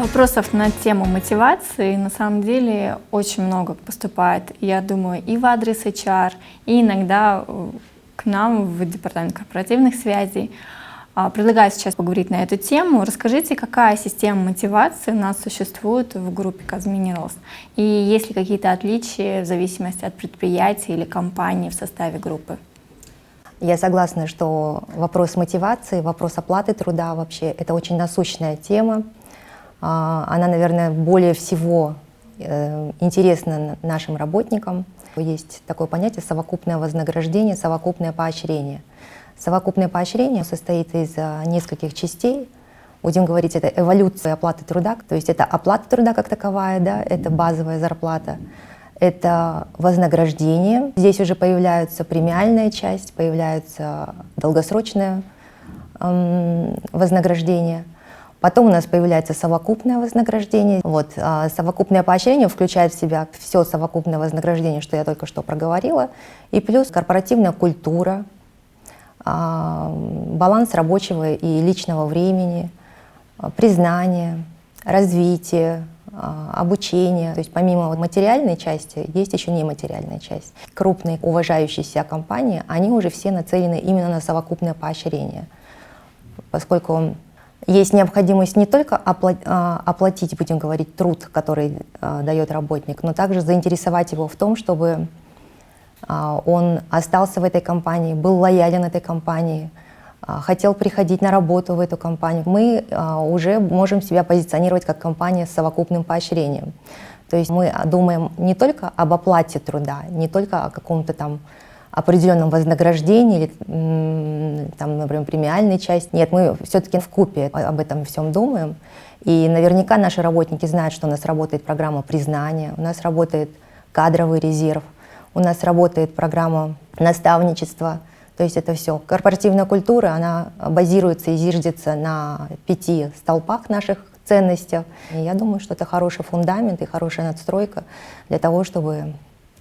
Вопросов на тему мотивации на самом деле очень много поступает, я думаю, и в адрес HR, и иногда к нам в департамент корпоративных связей. Предлагаю сейчас поговорить на эту тему. Расскажите, какая система мотивации у нас существует в группе Казminerals, и есть ли какие-то отличия в зависимости от предприятия или компании в составе группы? Я согласна, что вопрос мотивации, вопрос оплаты труда вообще — это очень насущная тема. Она, наверное, более всего интересна нашим работникам. Есть такое понятие — совокупное вознаграждение, совокупное поощрение. Совокупное поощрение состоит из нескольких частей. Будем говорить, это эволюция оплаты труда, то есть это оплата труда как таковая, да, это базовая зарплата, это вознаграждение. Здесь уже появляется премиальная часть, появляется долгосрочное вознаграждение. Потом у нас появляется совокупное вознаграждение. Совокупное поощрение включает в себя все совокупное вознаграждение, что я только что проговорила, и плюс корпоративная культура, баланс рабочего и личного времени, признание, развитие, обучение. То есть помимо материальной части есть еще нематериальная часть. Крупные уважающие себя компании, они уже все нацелены именно на совокупное поощрение, поскольку есть необходимость не только оплатить, будем говорить, труд, который дает работник, но также заинтересовать его в том, чтобы он остался в этой компании, был лоялен этой компании, хотел приходить на работу в эту компанию. Мы уже можем себя позиционировать как компания с совокупным поощрением. То есть мы думаем не только об оплате труда, не только о каком-то там определенном вознаграждении или, там, например, премиальной части. Нет, мы все-таки вкупе об этом всем думаем. И наверняка наши работники знают, что у нас работает программа признания, у нас работает кадровый резерв, у нас работает программа наставничества. То есть это все. Корпоративная культура, она базируется и зиждется на 5 столпах наших ценностей. И я думаю, что это хороший фундамент и хорошая надстройка для того, чтобы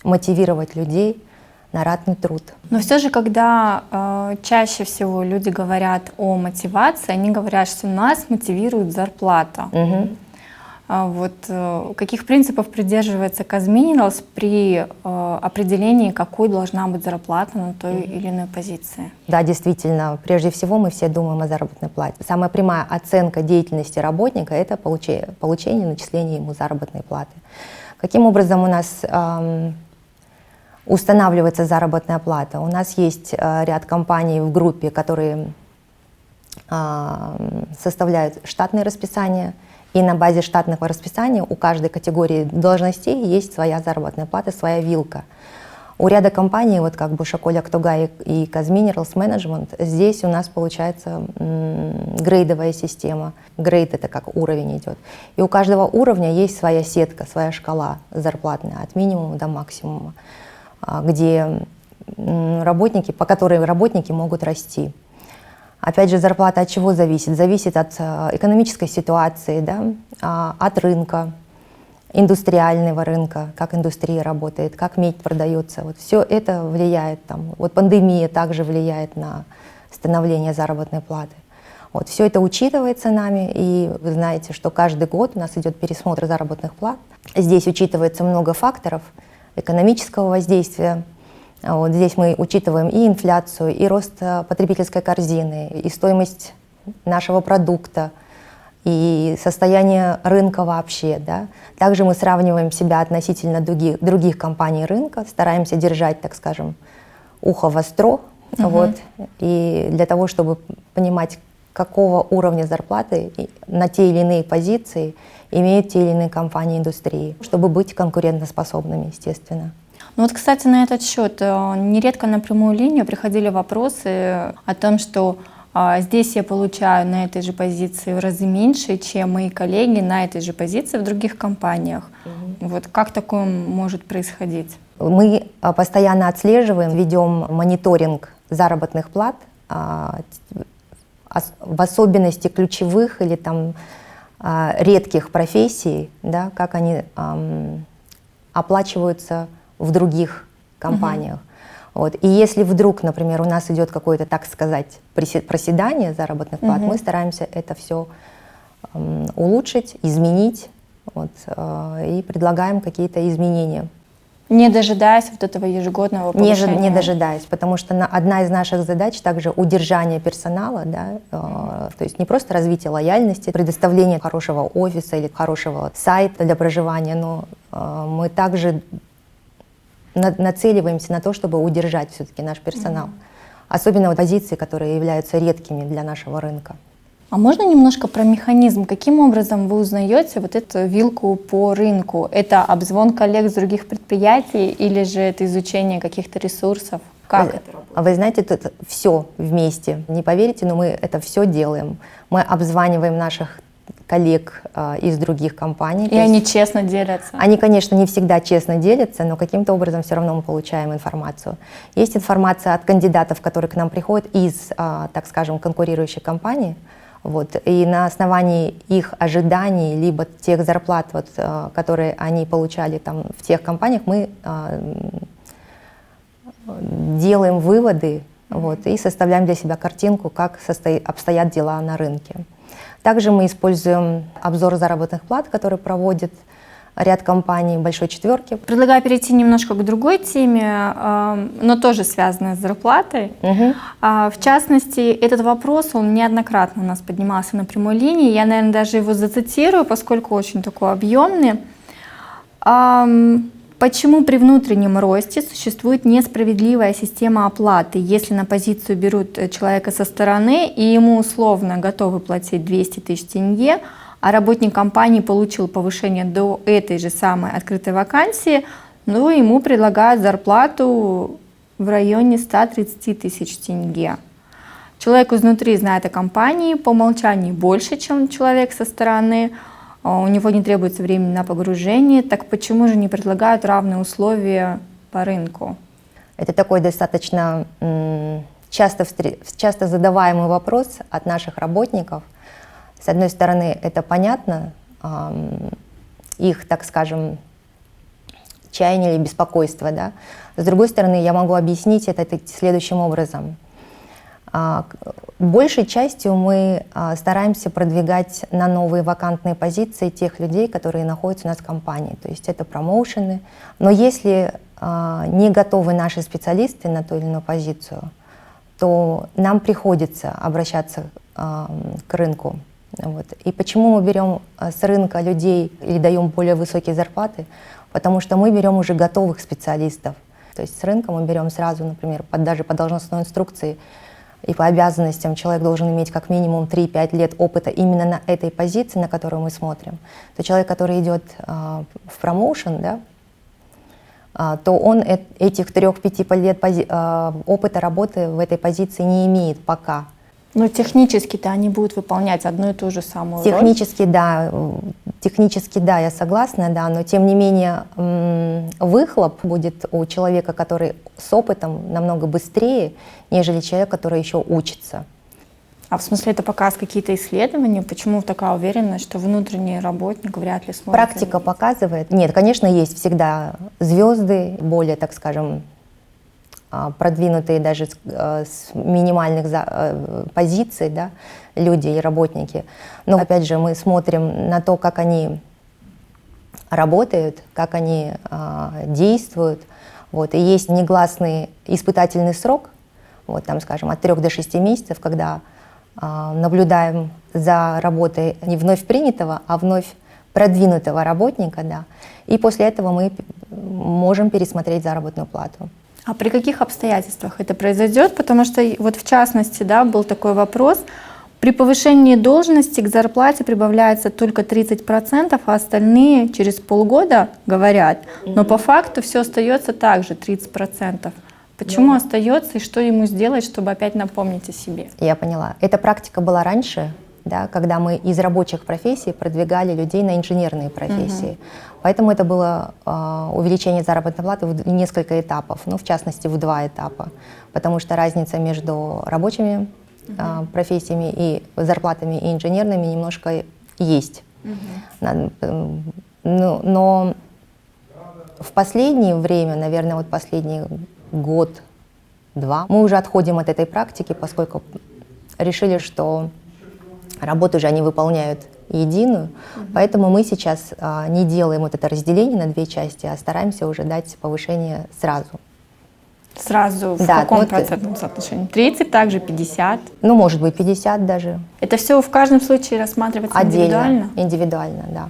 мотивировать людей на ратный труд. Но все же, когда чаще всего люди говорят о мотивации, они говорят, что нас мотивирует зарплата. Каких принципов придерживается Казminerals при определении, какой должна быть зарплата на той или иной позиции? Да, действительно, прежде всего мы все думаем о заработной плате. Самая прямая оценка деятельности работника — это получение, начисление ему заработной платы. Каким образом у нас устанавливается заработная плата? У нас есть ряд компаний в группе, которые составляют штатные расписания, и на базе штатного расписания у каждой категории должностей есть своя заработная плата, своя вилка. У ряда компаний, вот как Бушаколь Актугай и Казminerals Management, здесь у нас получается грейдовая система. Грейд — это как уровень идет. И у каждого уровня есть своя сетка, своя шкала зарплатная от минимума до максимума, где по которой работники могут расти. Опять же, зарплата от чего зависит? Зависит от экономической ситуации, да? От рынка, индустриального рынка, как индустрия работает, как медь продается. Вот все это влияет. Вот пандемия также влияет на становление заработной платы. Вот, все это учитывается нами, и вы знаете, что каждый год у нас идет пересмотр заработных плат. Здесь учитывается много факторов экономического воздействия. Вот здесь мы учитываем и инфляцию, и рост потребительской корзины, и стоимость нашего продукта, и состояние рынка вообще. Да? Также мы сравниваем себя относительно других компаний рынка, стараемся держать, так скажем, ухо востро, и для того, чтобы понимать, какого уровня зарплаты на те или иные позиции имеют те или иные компании индустрии, чтобы быть конкурентоспособными, естественно. Ну вот, кстати, на этот счет нередко на прямую линию приходили вопросы о том, что здесь я получаю на этой же позиции в разы меньше, чем мои коллеги на этой же позиции в других компаниях. Вот как такое может происходить? Мы постоянно отслеживаем, ведем мониторинг заработных плат, в особенности ключевых или там редких профессий, да, как они оплачиваются в других компаниях. Вот. И если вдруг, например, у нас идет какое-то, так сказать, проседание заработных плат, мы стараемся это все улучшить, изменить, вот, и предлагаем какие-то изменения. Не дожидаясь вот этого ежегодного повышения. Не дожидаясь, потому что одна из наших задач также удержание персонала, да, то есть не просто развитие лояльности, предоставление хорошего офиса или хорошего сайта для проживания, но мы также нацеливаемся на то, чтобы удержать все-таки наш персонал. Особенно в позиции, которые являются редкими для нашего рынка. А можно немножко про механизм? Каким образом вы узнаете вот эту вилку по рынку? Это обзвон коллег с других предприятий или же это изучение каких-то ресурсов? Как это работает? Вы знаете, тут все вместе. Не поверите, но мы это все делаем. Мы обзваниваем наших коллег из других компаний. И они честно делятся? Они, конечно, не всегда честно делятся, но каким-то образом все равно мы получаем информацию. Есть информация от кандидатов, которые к нам приходят из, так скажем, конкурирующих компаний. Вот. И на основании их ожиданий, либо тех зарплат, вот, которые они получали там, в тех компаниях, мы делаем выводы, вот, и составляем для себя картинку, как обстоят дела на рынке. Также мы используем обзор заработных плат, который проводит ряд компаний большой четверки. Предлагаю перейти немножко к другой теме, но тоже связанной с зарплатой. В частности, этот вопрос, он неоднократно у нас поднимался на прямой линии. Я, наверное, даже его зацитирую, поскольку очень такой объемный. Почему при внутреннем росте существует несправедливая система оплаты, если на позицию берут человека со стороны и ему условно готовы платить 200 тысяч тенге, а работник компании получил повышение до этой же самой открытой вакансии, но ему предлагают зарплату в районе 130 тысяч тенге. Человек изнутри знает о компании, по умолчанию больше, чем человек со стороны, у него не требуется времени на погружение, так почему же не предлагают равные условия по рынку? Это такой достаточно часто задаваемый вопрос от наших работников. С одной стороны, это понятно, их, так скажем, чаяние или беспокойство, да? С другой стороны, я могу объяснить это следующим образом. Большей частью мы стараемся продвигать на новые вакантные позиции тех людей, которые находятся у нас в компании. То есть это промоушены. Но если не готовы наши специалисты на ту или иную позицию, то нам приходится обращаться к рынку. Вот. И почему мы берем с рынка людей или даем более высокие зарплаты? Потому что мы берем уже готовых специалистов. То есть с рынка мы берем сразу, например, даже по должностной инструкции и по обязанностям человек должен иметь как минимум 3-5 лет опыта именно на этой позиции, на которую мы смотрим. То человек, который идет в промоушен, да, то он этих 3-5 лет опыта работы в этой позиции не имеет пока. Но технически-то они будут выполнять одну и ту же самую роль. Технически, да, я согласна, да, но тем не менее выхлоп будет у человека, который с опытом, намного быстрее, нежели человек, который еще учится. А в смысле это показ какие-то исследования? Почему такая уверенность, что внутренний работник вряд ли сможет? Практика показывает. Нет, конечно, есть всегда звезды, более, так скажем, продвинутые даже с минимальных позиций, да, люди и работники. Но опять же мы смотрим на то, как они работают, как они действуют. Вот. И есть негласный испытательный срок, вот, там, скажем, от 3 до 6 месяцев, когда наблюдаем за работой не вновь принятого, а вновь продвинутого работника, да, и после этого мы можем пересмотреть заработную плату. А при каких обстоятельствах это произойдет? Потому что вот в частности, да, был такой вопрос. При повышении должности к зарплате прибавляется только 30%, а остальные через полгода говорят. Но по факту все остается так же, 30%. Почему остается и что ему сделать, чтобы опять напомнить о себе? Я поняла. Эта практика была раньше, да, когда мы из рабочих профессий продвигали людей на инженерные профессии. Поэтому это было увеличение заработной платы в несколько этапов, ну, в частности, в 2 этапа. Потому что разница между рабочими профессиями и зарплатами и инженерными немножко есть. Но в последнее время, наверное, вот последний год-два, мы уже отходим от этой практики, поскольку решили, что работу же они выполняют единую. Поэтому мы сейчас не делаем вот это разделение на две части, а стараемся уже дать повышение сразу. Сразу в Да, каком ну, процентном соотношении? 30, также 50? Ну, может быть, 50 даже. Это все в каждом случае рассматривается индивидуально? Индивидуально, да.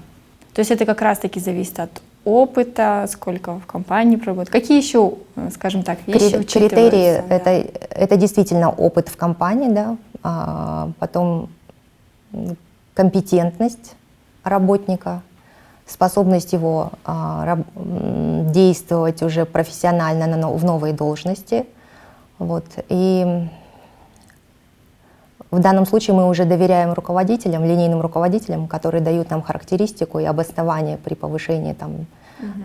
То есть это как раз-таки зависит от опыта, сколько в компании проработать. Какие еще, скажем так, вещи учитываются? Критерии Да? это действительно опыт в компании, да, потом компетентность работника, способность его действовать уже профессионально в новой должности. Вот. И в данном случае мы уже доверяем руководителям, линейным руководителям, которые дают нам характеристику и обоснование при повышении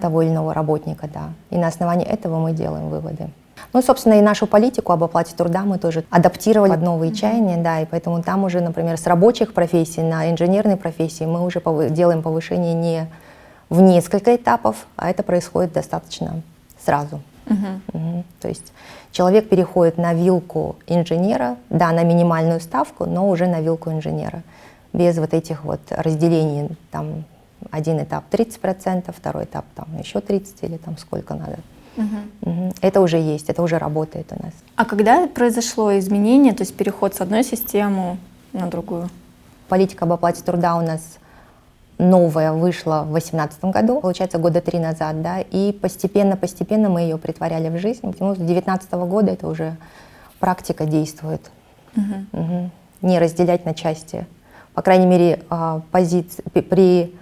того или иного работника. Да. И на основании этого мы делаем выводы. Ну, собственно, и нашу политику об оплате труда мы тоже адаптировали под новые чаяния, да, и поэтому там уже, например, с рабочих профессий на инженерные профессии мы уже делаем повышение не в несколько этапов, а это происходит достаточно сразу. То есть человек переходит на вилку инженера, да, на минимальную ставку, но уже на вилку инженера, без вот этих вот разделений, там, один этап 30%, второй этап там еще 30% или там сколько надо. Это уже есть, это уже работает у нас. А когда произошло изменение, то есть переход с одной системы на другую? Политика об оплате труда у нас новая вышла в 2018 году, получается, года 3 назад, да, и постепенно мы ее притворяли в жизнь. Потому что с 2019 года это уже практика действует. Не разделять на части. По крайней мере, при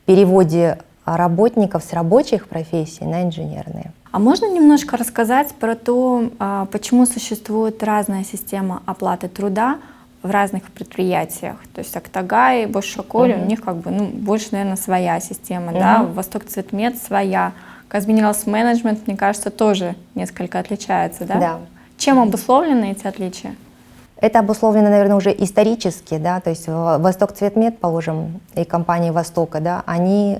переводе работников с рабочих профессий на инженерные. А можно немножко рассказать про то, почему существует разная система оплаты труда в разных предприятиях? То есть Актогай, Bosch Шоколь, у них как бы, больше, наверное, своя система, да? Восток Цветмет своя. Казминералс Менеджмент, мне кажется, тоже несколько отличается, да? Да. Чем обусловлены эти отличия? Это обусловлено, наверное, уже исторически, да, то есть Восток Цветмет, положим, и компании Востока, да, они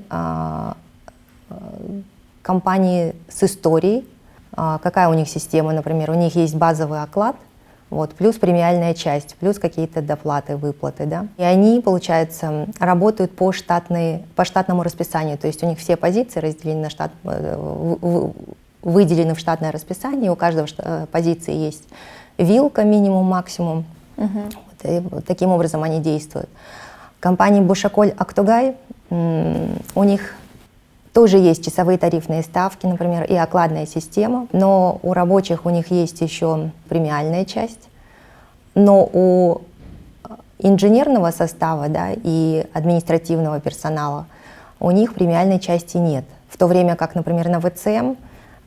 компании с историей. Какая у них система, например, у них есть базовый оклад, вот, плюс премиальная часть, плюс какие-то доплаты, выплаты, да. И они, получается, работают по штатному расписанию, то есть у них все позиции разделены на штат, выделены в штатное расписание, у каждого позиции есть вилка минимум, максимум. Вот, и вот таким образом они действуют. Компания Бушаколь Актогай, у них тоже есть часовые тарифные ставки, например, и окладная система, но у рабочих у них есть еще премиальная часть, но у инженерного состава, да, и административного персонала у них премиальной части нет. В то время как, например, на ВЦМ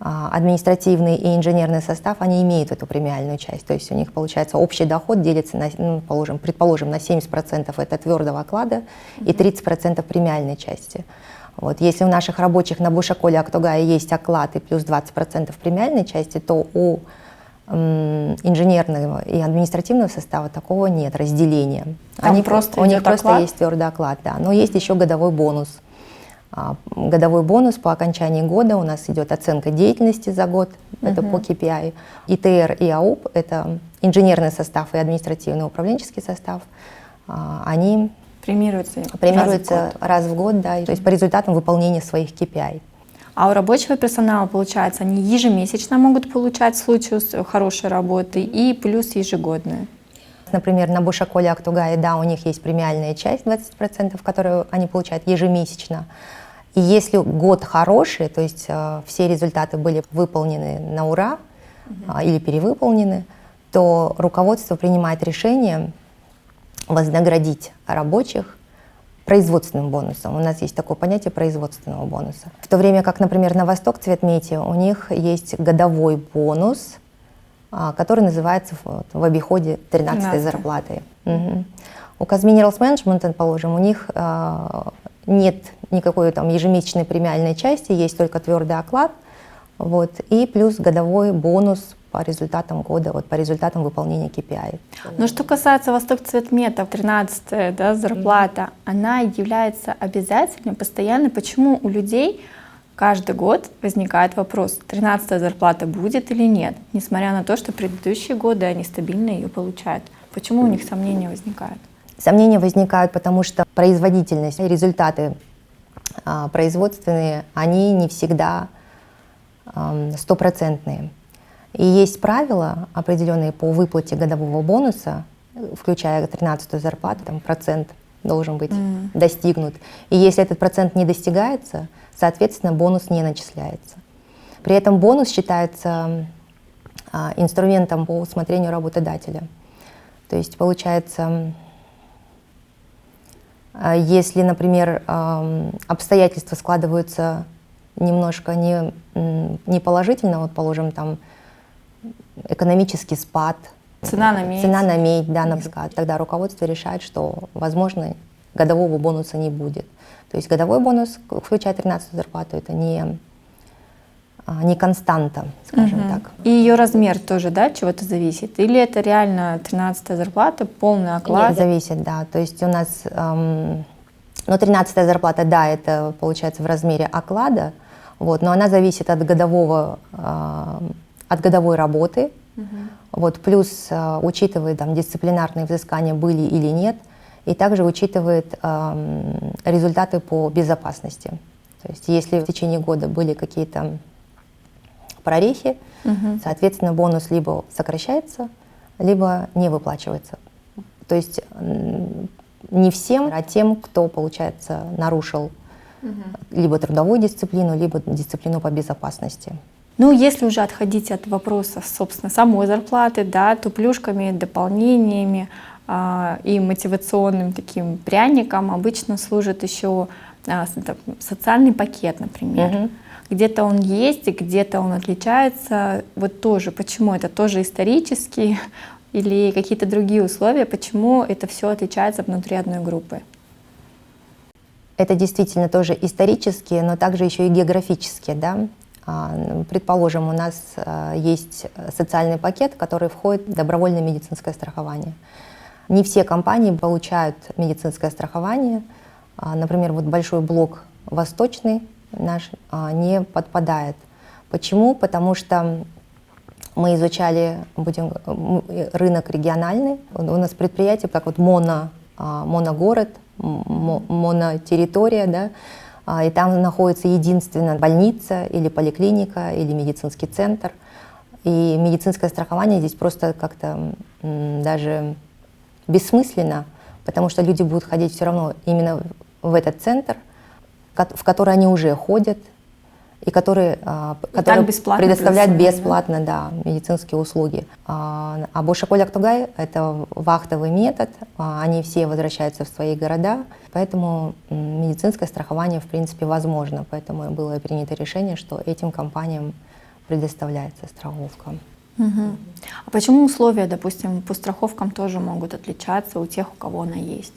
административный и инженерный состав, они имеют эту премиальную часть. То есть у них, получается, общий доход делится на, предположим, на 70% это твердого оклада и 30% премиальной части. Вот. Если у наших рабочих на Бушаколе Актогае есть оклад и плюс 20% премиальной части, то у инженерного и административного состава такого нет, разделения. У них просто есть твердый оклад, да. Но есть еще годовой бонус. Годовой бонус по окончании года, у нас идет оценка деятельности за год, это по KPI. ИТР и АУП, это инженерный состав и административно-управленческий состав, они премируются раз в год, да, то есть по результатам выполнения своих KPI. А у рабочего персонала, получается, они ежемесячно могут получать в случае хорошей работы и плюс ежегодные? Например, на Бушаколе Актогае, да, у них есть премиальная часть 20%, которую они получают ежемесячно. И если год хороший, то есть все результаты были выполнены на ура или перевыполнены, то руководство принимает решение вознаградить рабочих производственным бонусом. У нас есть такое понятие производственного бонуса. В то время как, например, на Восток Цветмете у них есть годовой бонус, который называется в обиходе 13-й зарплатой. У Казминералс Менеджмент, положим, у них нет никакой там ежемесячной премиальной части, есть только твердый оклад, вот, и плюс годовой бонус по результатам года, вот, по результатам выполнения KPI. Но что касается Восток Цветмета, 13-я, да, зарплата, она является обязательной, постоянной. Почему у людей каждый год возникает вопрос, 13-я зарплата будет или нет, несмотря на то, что предыдущие годы они стабильно ее получают? Почему у них сомнения возникают? Сомнения возникают, потому что производительность и результаты производственные, они не всегда стопроцентные. И есть правила определенные по выплате годового бонуса, включая 13-ю зарплату, там процент должен быть достигнут. И если этот процент не достигается, соответственно, бонус не начисляется. При этом бонус считается инструментом по усмотрению работодателя. То есть получается, если, например, обстоятельства складываются немножко не положительно, вот положим, там экономический спад, Цена на медь. Цена на медь, да, на скат. Тогда руководство решает, что, возможно, годового бонуса не будет. То есть годовой бонус, включая 13-ю зарплату, это не константа, скажем так. И ее размер тоже, да, от чего-то зависит? Или это реально 13-я зарплата, полный оклад? Нет, зависит, да. То есть у нас, 13-я зарплата, да, это получается в размере оклада, вот, но она зависит от годовой работы, вот, плюс учитывает там, дисциплинарные взыскания были или нет, и также учитывает результаты по безопасности. То есть если в течение года были какие-то прорехи, соответственно, бонус либо сокращается, либо не выплачивается. То есть не всем, а тем, кто, получается, нарушил либо трудовую дисциплину, либо дисциплину по безопасности. Ну, если уже отходить от вопросов, собственно, самой зарплаты, да, то плюшками, дополнениями и мотивационным таким пряником обычно служит еще социальный пакет, например. Где-то он есть, где-то он отличается. Вот тоже, почему это тоже исторически или какие-то другие условия, почему это все отличается внутри одной группы? Это действительно тоже исторические, но также еще и географические, да. Предположим, у нас есть социальный пакет, в который входит добровольное медицинское страхование. Не все компании получают медицинское страхование. Например, вот большой блок восточный наш не подпадает. Почему? Потому что мы изучали рынок региональный. У нас предприятие как вот моногород, монотерритория, да, и там находится единственная больница или поликлиника или медицинский центр. И медицинское страхование здесь просто как-то даже бессмысленно, потому что люди будут ходить все равно именно в этот центр, в который они уже ходят, и который предоставляет бесплатно, да, медицинские услуги. А Бошаколь Актугай — это вахтовый метод, они все возвращаются в свои города, поэтому медицинское страхование в принципе возможно, поэтому было принято решение, что этим компаниям предоставляется страховка. А почему условия, допустим, по страховкам тоже могут отличаться у тех, у кого она есть?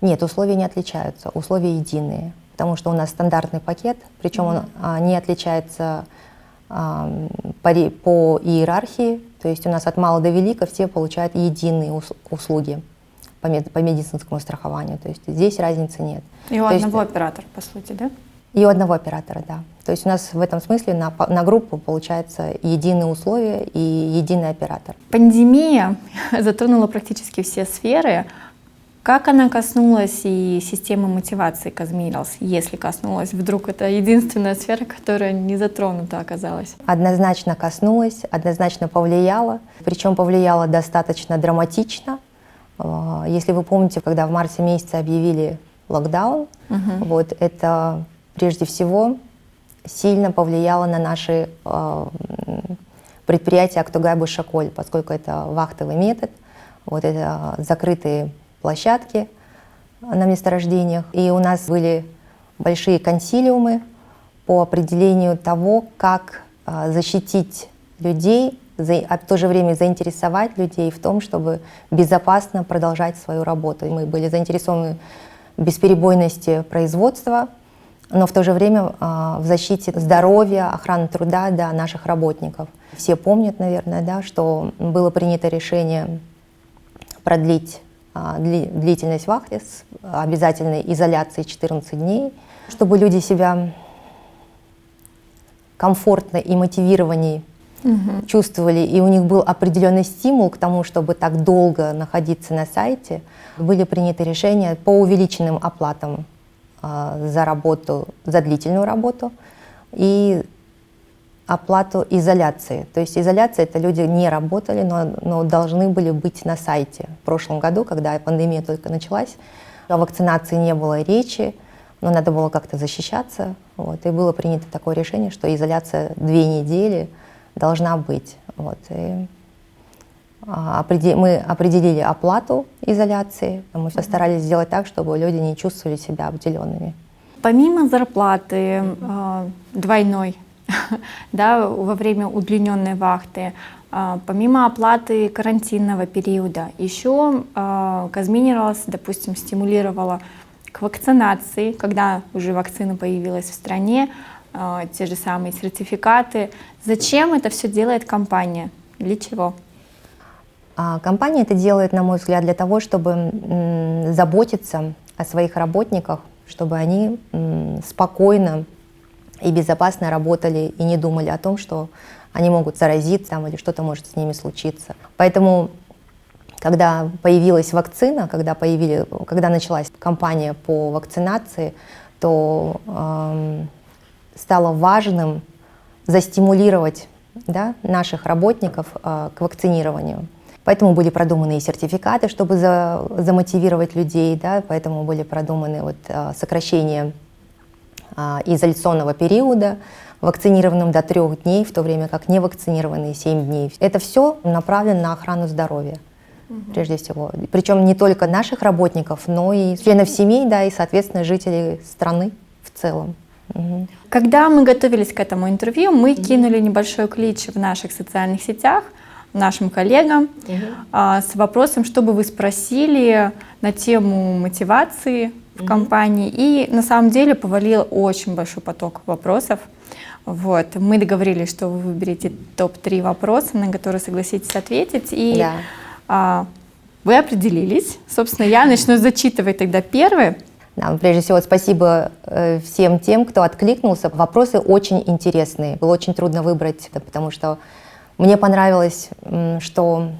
Нет, условия не отличаются, условия единые. Потому что у нас стандартный пакет, причем он не отличается по иерархии, то есть у нас от мала до велика все получают единые услуги по медицинскому страхованию, то есть здесь разницы нет. И у одного оператора, по сути, да? И у одного оператора, да. То есть у нас в этом смысле на группу получается единые условия и единый оператор. Пандемия затронула практически все сферы. Как она коснулась и системы мотивации Казмиралс, если коснулась? Вдруг это единственная сфера, которая не затронута оказалась? Однозначно коснулась, однозначно повлияла. Причем повлияла достаточно драматично. Если вы помните, когда в марте месяце объявили локдаун, вот это прежде всего сильно повлияло на наши предприятия Актугай Бошаколь, поскольку это вахтовый метод, вот это закрытые площадки на месторождениях. И у нас были большие консилиумы по определению того, как защитить людей, а в то же время заинтересовать людей в том, чтобы безопасно продолжать свою работу. И мы были заинтересованы в бесперебойности производства, но в то же время в защите здоровья, охраны труда, да, наших работников. Все помнят, наверное, да, что было принято решение продлить длительность вахты с обязательной изоляцией 14 дней, чтобы люди себя комфортно и мотивированнее чувствовали, и у них был определенный стимул к тому, чтобы так долго находиться на сайте, были приняты решения по увеличенным оплатам за работу, за длительную работу и оплату изоляции. То есть изоляция — это люди не работали, но должны были быть на сайте. В прошлом году, когда пандемия только началась, о вакцинации не было речи, но надо было как-то защищаться. Вот, и было принято такое решение, что изоляция 2 недели должна быть. Вот, и мы определили оплату изоляции, мы постарались сделать так, чтобы люди не чувствовали себя обделенными. Помимо зарплаты двойной, да, во время удлиненной вахты, помимо оплаты карантинного периода, еще Казминералс, допустим, стимулировала к вакцинации, когда уже вакцина появилась в стране, те же самые сертификаты. Зачем это все делает компания? Для чего? Компания это делает, на мой взгляд, для того, чтобы заботиться о своих работниках, чтобы они спокойно и безопасно работали и не думали о том, что они могут заразиться там, или что-то может с ними случиться. Поэтому, когда появилась вакцина, когда началась кампания по вакцинации, то стало важным застимулировать, да, наших работников к вакцинированию. Поэтому были продуманы и сертификаты, чтобы замотивировать людей, да, поэтому были продуманы сокращение изоляционного периода, вакцинированным до 3 дней, в то время как невакцинированные 7 дней. Это все направлено на охрану здоровья, прежде всего. Причем не только наших работников, но и членов семей, да, и, соответственно, жителей страны в целом. Когда мы готовились к этому интервью, мы кинули небольшой клич в наших социальных сетях нашим коллегам с вопросом, чтобы вы спросили на тему мотивации в компании. И на самом деле повалил очень большой поток вопросов. Вот. Мы договорились, что вы выберете топ-3 вопроса, на которые согласитесь ответить. И вы определились. Собственно, я начну зачитывать тогда первый. Да, прежде всего, спасибо всем тем, кто откликнулся. Вопросы очень интересные. Было очень трудно выбрать, потому что мне понравилось, что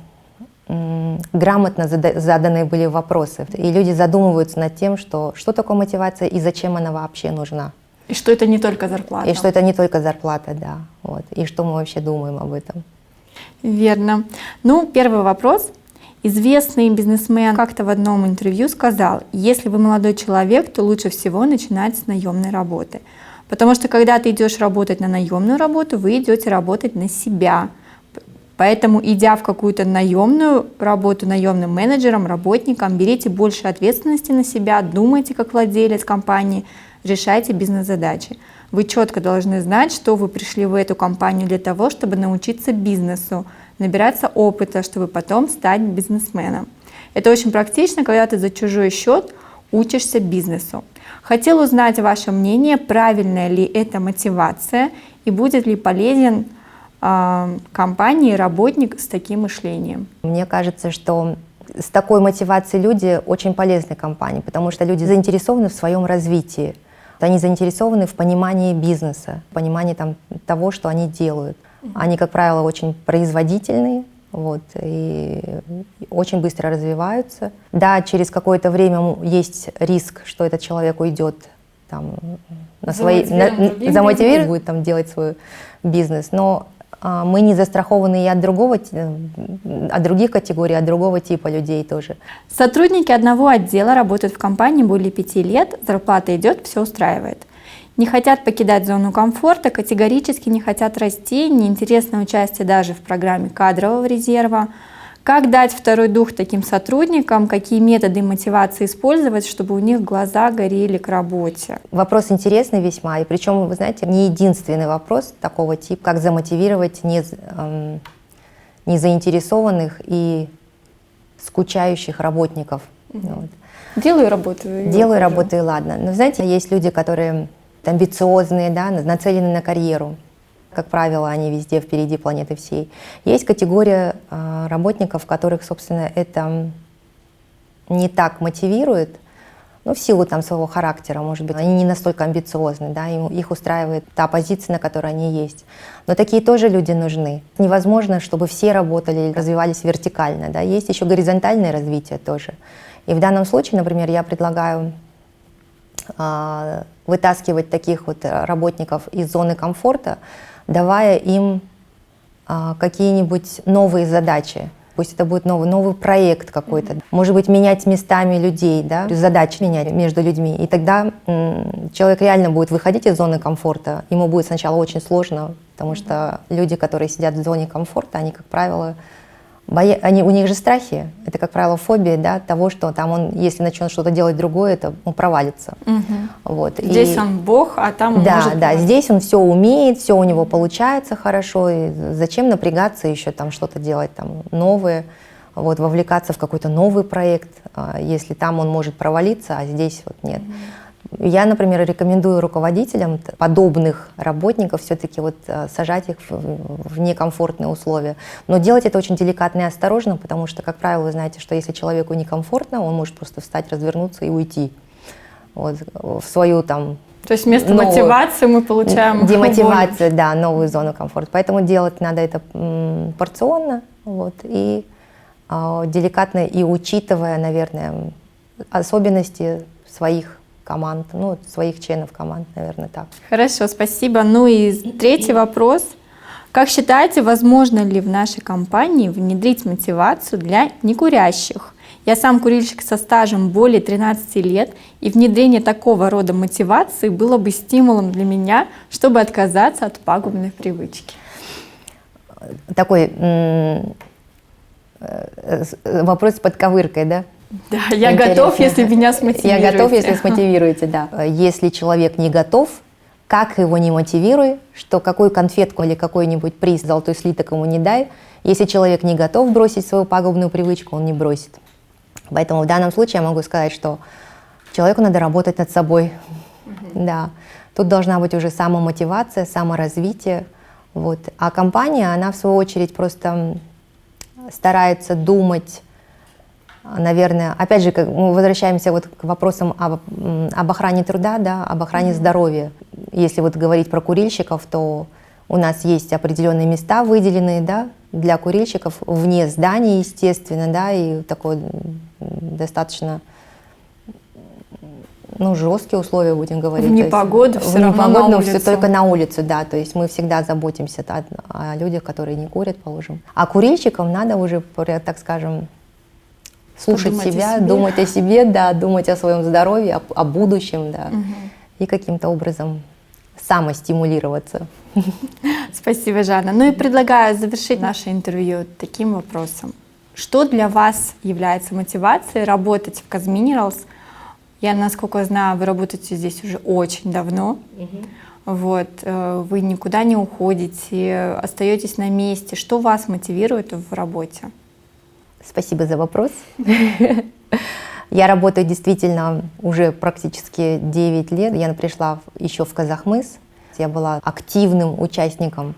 грамотно заданы были вопросы. И люди задумываются над тем, что такое мотивация и зачем она вообще нужна. И что это не только зарплата. И что это не только зарплата, да. Вот. И что мы вообще думаем об этом. Верно. Ну, первый вопрос. Известный бизнесмен как-то в одном интервью сказал: если вы молодой человек, то лучше всего начинать с наемной работы. Потому что когда ты идешь работать на наемную работу, вы идете работать на себя. Поэтому, идя в какую-то наемную работу, наемным менеджером, работником, берите больше ответственности на себя, думайте как владелец компании, решайте бизнес-задачи. Вы четко должны знать, что вы пришли в эту компанию для того, чтобы научиться бизнесу, набираться опыта, чтобы потом стать бизнесменом. Это очень практично, когда ты за чужой счет учишься бизнесу. Хотел узнать ваше мнение, правильная ли это мотивация и будет ли полезен компании работник с таким мышлением. Мне кажется, что с такой мотивацией люди очень полезны компании, потому что люди заинтересованы в своем развитии. Они заинтересованы в понимании бизнеса, в понимании того, что они делают. Они, как правило, очень производительные, вот, и очень быстро развиваются. Да, через какое-то время есть риск, что этот человек уйдет замотивирован будет делать свой бизнес, но мы не застрахованы и от других категорий, от другого типа людей тоже. Сотрудники одного отдела работают в компании более 5 лет, зарплата идет, все устраивает. Не хотят покидать зону комфорта, категорически не хотят расти, неинтересно участие даже в программе кадрового резерва. Как дать второй дух таким сотрудникам, какие методы мотивации использовать, чтобы у них глаза горели к работе? Вопрос интересный весьма, и причем, вы знаете, не единственный вопрос такого типа, как замотивировать незаинтересованных и скучающих работников. Вот. Делаю работу. Делаю работу, и ладно. Но знаете, есть люди, которые амбициозные, да, нацелены на карьеру. Как правило, они везде впереди планеты всей. Есть категория работников, которых, собственно, это не так мотивирует, ну, в силу там своего характера, может быть, они не настолько амбициозны, да, их устраивает та позиция, на которой они есть. Но такие тоже люди нужны. Невозможно, чтобы все работали и развивались вертикально, да, есть еще горизонтальное развитие тоже. И в данном случае, например, я предлагаю вытаскивать таких вот работников из зоны комфорта, давая им какие-нибудь новые задачи. Пусть это будет новый проект какой-то. Может быть, менять местами людей, да? Задачи менять между людьми. И тогда человек реально будет выходить из зоны комфорта. Ему будет сначала очень сложно, потому что люди, которые сидят в зоне комфорта, они, как правило, у них же страхи. Это, как правило, фобия, да, того, что там он, если начнет что-то делать другое, то он провалится. Вот. Здесь он бог, а там он да, может... Да, здесь он все умеет, все у него получается хорошо. И зачем напрягаться еще там что-то делать там новое, вот, вовлекаться в какой-то новый проект, если там он может провалиться, а здесь вот нет. Я, например, рекомендую руководителям подобных работников все-таки вот сажать их в некомфортные условия. Но делать это очень деликатно и осторожно, потому что, как правило, вы знаете, что если человеку некомфортно, он может просто встать, развернуться и уйти вот, в свою там... То есть вместо мотивации мы получаем... Демотивацию, да, новую зону комфорта. Поэтому делать надо это порционно вот, и деликатно, и учитывая, наверное, особенности своих команд, ну, своих членов команд, наверное, так. Хорошо, спасибо. Ну и третий вопрос. Как считаете, возможно ли в нашей компании внедрить мотивацию для некурящих? Я сам курильщик со стажем более 13 лет, и внедрение такого рода мотивации было бы стимулом для меня, чтобы отказаться от пагубной привычки. Такой вопрос с подковыркой, да? Да, я готов, если меня смотивируете. Я готов, если смотивируете, да. Если человек не готов, как его не мотивируй, что какую конфетку или какой-нибудь приз, золотой слиток ему не дай, если человек не готов бросить свою пагубную привычку, он не бросит. Поэтому в данном случае я могу сказать, что человеку надо работать над собой. Да. Тут должна быть уже самомотивация, саморазвитие. Вот. А компания, она в свою очередь просто старается думать, наверное, опять же, мы возвращаемся вот к вопросам об охране труда, да, об охране здоровья. Если вот говорить про курильщиков, то у нас есть определенные места выделенные, да, для курильщиков вне зданий, естественно, да, и такое достаточно, ну, жесткие условия, будем говорить. В непогоду все равно на улицу. Все только на улицу, да, то есть мы всегда заботимся о людях, которые не курят, положим. А курильщикам надо уже, так скажем, слушать себя, думать о себе, да, думать о своем здоровье, о будущем, да, и каким-то образом самостимулироваться. Спасибо, Жанна. Ну и предлагаю завершить наше интервью таким вопросом. Что для вас является мотивацией работать в Казминералс? Я, насколько знаю, вы работаете здесь уже очень давно. Вот, вы никуда не уходите, остаетесь на месте. Что вас мотивирует в работе? Спасибо за вопрос. Я работаю действительно уже практически 9 лет. Я пришла еще в Казахмыс. Я была активным участником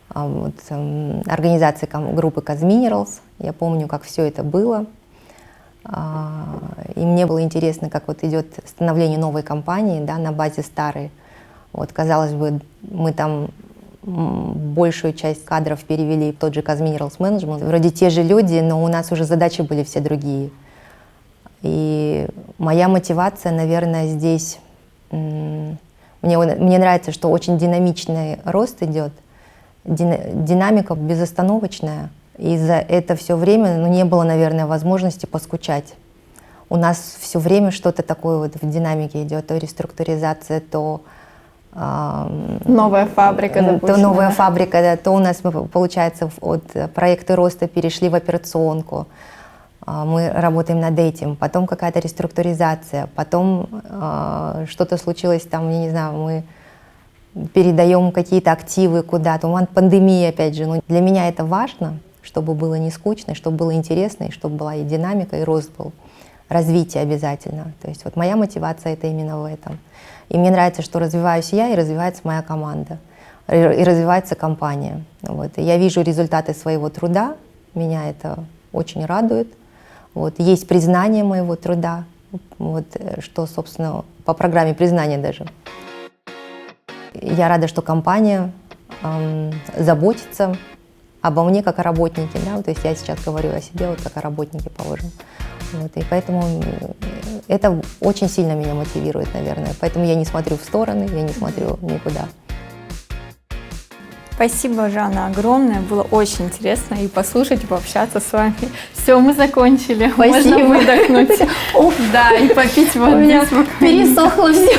организации группы Казминералс. Я помню, как все это было. И мне было интересно, как вот идет становление новой компании, да, на базе старой. Вот, казалось бы, мы там большую часть кадров перевели в тот же Казминералс менеджмент. Вроде те же люди, но у нас уже задачи были все другие. И моя мотивация, наверное, здесь... Мне нравится, что очень динамичный рост идет, динамика безостановочная. И за это все время не было, наверное, возможности поскучать. У нас все время что-то такое вот в динамике идет, то реструктуризация, то... Новая фабрика, допустим. То новая фабрика, да, то у нас, получается, от проекта роста перешли в операционку. Мы работаем над этим. Потом какая-то реструктуризация. Потом что-то случилось там, я не знаю, мы передаем какие-то активы куда-то. Пандемия, опять же. Но для меня это важно, чтобы было не скучно, чтобы было интересно, и чтобы была и динамика, и рост был. Развитие обязательно. То есть вот моя мотивация — это именно в этом. И мне нравится, что развиваюсь я, и развивается моя команда, и развивается компания. Вот. И я вижу результаты своего труда, меня это очень радует. Вот. Есть признание моего труда, вот, что, собственно, по программе признания даже. Я рада, что компания заботится обо мне как о работнике, да, то есть я сейчас говорю о себе вот как о работнике, положим. Вот, и поэтому это очень сильно меня мотивирует, наверное. Поэтому я не смотрю в стороны, я не смотрю никуда. Спасибо, Жанна, огромное. Было очень интересно и послушать, и пообщаться с вами. Все, мы закончили. Спасибо. Можно выдохнуть. Да, и попить воды. Пересохло все.